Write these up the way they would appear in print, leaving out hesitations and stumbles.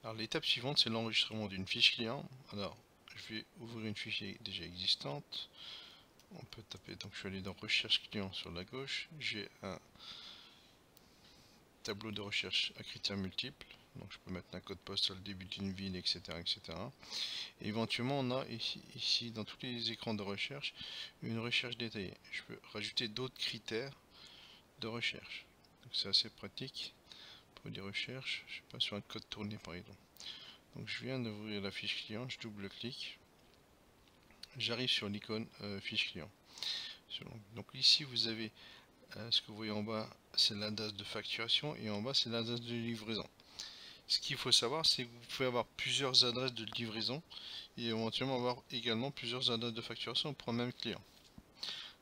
Alors l'étape suivante, c'est l'enregistrement d'une fiche client. Alors je vais ouvrir une fiche déjà existante. On peut taper, donc je suis allé dans recherche client sur la gauche. J'ai un tableau de recherche à critères multiples. Donc je peux mettre un code postal, début d'une ville, etc., etc. Et éventuellement, on a ici, dans tous les écrans de recherche, une recherche détaillée. Je peux rajouter d'autres critères de recherche. C'est assez pratique pour des recherches. Je sais pas, sur un code tourné par exemple. Donc je viens d'ouvrir la fiche client, je double-clique. J'arrive sur l'icône fiche client. Donc ici, vous avez ce que vous voyez en bas, c'est l'adresse de facturation et en bas, c'est l'adresse de livraison. Ce qu'il faut savoir, c'est que vous pouvez avoir plusieurs adresses de livraison et éventuellement avoir également plusieurs adresses de facturation pour un même client.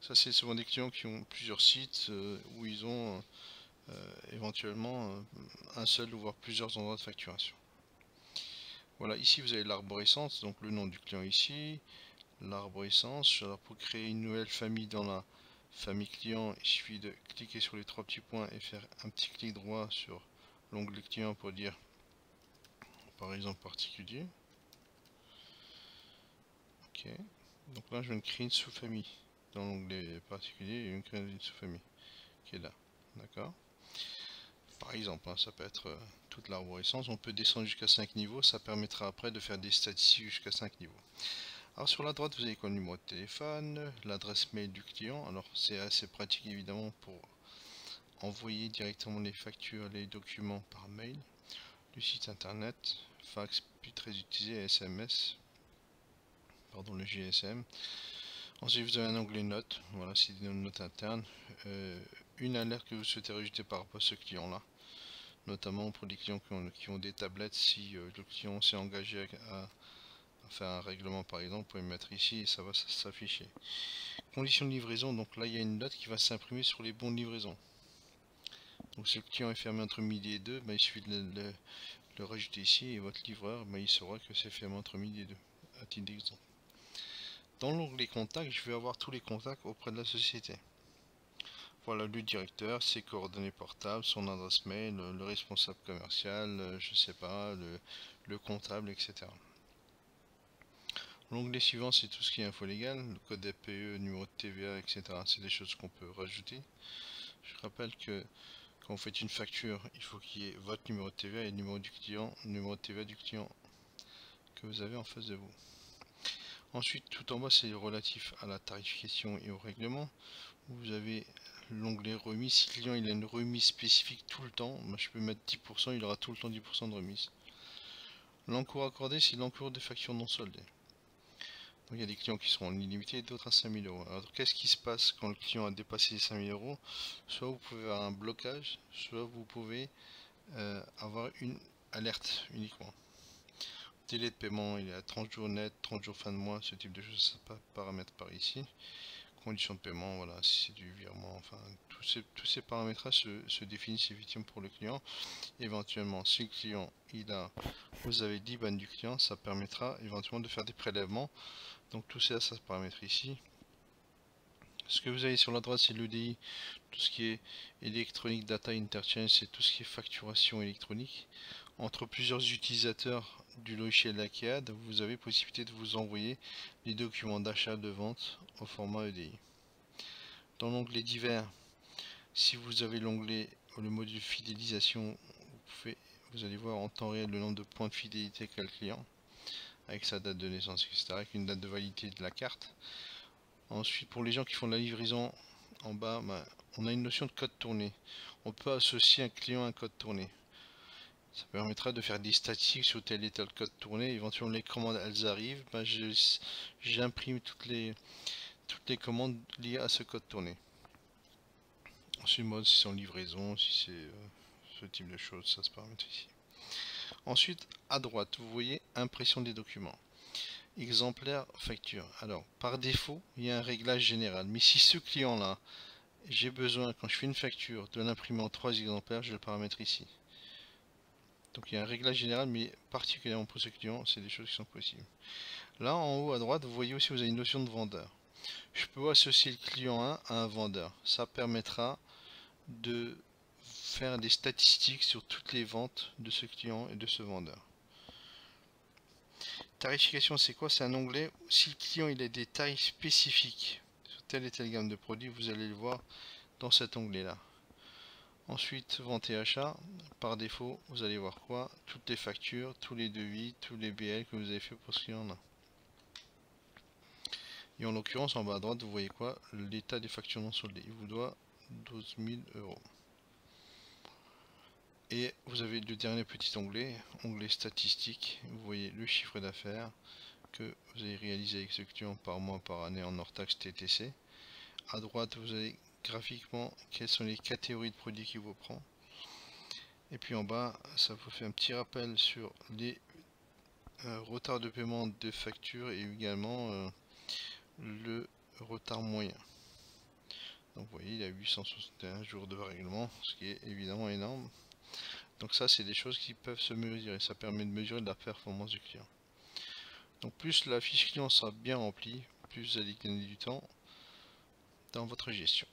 Ça, c'est souvent des clients qui ont plusieurs sites où ils ont éventuellement un seul ou voire plusieurs endroits de facturation. Voilà, ici vous avez l'arborescence, donc le nom du client ici, l'arborescence. Alors pour créer une nouvelle famille dans la famille client, il suffit de cliquer sur les trois petits points et faire un petit clic droit sur l'onglet client pour dire par exemple particulier. Ok, donc là je viens de créer une sous-famille dans l'onglet particulier et je viens de créer une sous-famille qui est là. D'accord. Par exemple, hein, ça peut être toute l'arborescence. On peut descendre jusqu'à 5 niveaux. Ça permettra après de faire des statistiques jusqu'à 5 niveaux. Alors sur la droite, vous avez quoi? Le numéro de téléphone, l'adresse mail du client. Alors c'est assez pratique évidemment pour envoyer directement les factures, les documents par mail. Le site internet, fax, plus très utilisé, SMS, pardon, le GSM. Ensuite vous avez un onglet notes, voilà, c'est des notes internes. Une alerte que vous souhaitez rajouter par rapport à ce client là, notamment pour les clients qui ont des tablettes. Si le client s'est engagé à faire un règlement par exemple, vous pouvez mettre ici et ça va s'afficher. Conditions de livraison, donc là il y a une note qui va s'imprimer sur les bons de livraison. Donc si le client est fermé entre midi et 2, il suffit de le rajouter ici et votre livreur il saura que c'est fermé entre midi et 2, à titre d'exemple. Dans l'onglet contacts, je vais avoir tous les contacts auprès de la société. Voilà, le directeur, ses coordonnées portables, son adresse mail, le responsable commercial, je sais pas, le comptable, etc. L'onglet suivant, c'est tout ce qui est info légale, le code APE, numéro de TVA, etc. C'est des choses qu'on peut rajouter. Je rappelle que quand vous faites une facture, il faut qu'il y ait votre numéro de TVA et le numéro du client, le numéro de TVA du client que vous avez en face de vous. Ensuite, tout en bas, c'est relatif à la tarification et au règlement. Vous avez l'onglet remise. Si le client il a une remise spécifique tout le temps, moi je peux mettre 10%, il aura tout le temps 10% de remise. L'encours accordé, c'est l'encours des factures non soldées. Donc il y a des clients qui seront en illimité et d'autres à 5000 euros. Alors qu'est-ce qui se passe quand le client a dépassé les 5000 euros? Soit vous pouvez avoir un blocage, soit vous pouvez avoir une alerte uniquement. Délai de paiement, il est à 30 jours net, 30 jours fin de mois, ce type de choses, ça paramètre par ici. Conditions de paiement, voilà, si c'est du virement, enfin, tous ces paramètres-là se définissent effectivement pour le client. Éventuellement, si le client, vous avez 10 bannes du client, ça permettra éventuellement de faire des prélèvements. Donc tout ça, ça se paramètre ici. Ce que vous avez sur la droite, c'est l'EDI, tout ce qui est Electronic Data Interchange, c'est tout ce qui est facturation électronique. Entre plusieurs utilisateurs du logiciel Akead, vous avez possibilité de vous envoyer les documents d'achat de vente au format EDI. Dans l'onglet divers, si vous avez l'onglet ou le module fidélisation, vous allez voir en temps réel le nombre de points de fidélité qu'a le client, avec sa date de naissance, etc., avec une date de validité de la carte. Ensuite, pour les gens qui font de la livraison, en bas, on a une notion de code tourné. On peut associer un client à un code tourné. Ça permettra de faire des statistiques sur tel et tel code tourné. Éventuellement, les commandes, elles arrivent. J'imprime toutes les commandes liées à ce code tourné. Ensuite, mode, si c'est en livraison, si c'est ce type de choses, ça se paramètre ici. Ensuite, à droite, vous voyez impression des documents. Exemplaire, facture. Alors, par défaut, il y a un réglage général. Mais si ce client-là, j'ai besoin, quand je fais une facture, de l'imprimer en 3 exemplaires, je le paramètre ici. Donc il y a un réglage général, mais particulièrement pour ce client, c'est des choses qui sont possibles. Là, en haut à droite, vous voyez aussi, vous avez une notion de vendeur. Je peux associer le client 1 à un vendeur. Ça permettra de faire des statistiques sur toutes les ventes de ce client et de ce vendeur. Tarification, c'est quoi? C'est un onglet. Si le client il a des tarifs spécifiques sur telle et telle gamme de produits, vous allez le voir dans cet onglet là. Ensuite, vente et achat. Par défaut, vous allez voir quoi? Toutes les factures, tous les devis, tous les BL que vous avez fait pour ce client-là. Et en l'occurrence, en bas à droite, vous voyez quoi? L'état des factures non soldées. Il vous doit 12 000 euros. Et vous avez le dernier petit onglet, onglet statistiques. Vous voyez le chiffre d'affaires que vous avez réalisé avec ce client par mois, par année en hors taxe TTC. À droite, vous avez graphiquement quelles sont les catégories de produits qu'il vous prend. Et puis en bas, ça vous fait un petit rappel sur les retards de paiement de factures et également le retard moyen. Donc vous voyez, il y a 861 jours de règlement, ce qui est évidemment énorme. Donc ça, c'est des choses qui peuvent se mesurer. Ça permet de mesurer la performance du client. Donc plus la fiche client sera bien remplie, plus vous allez gagner du temps dans votre gestion.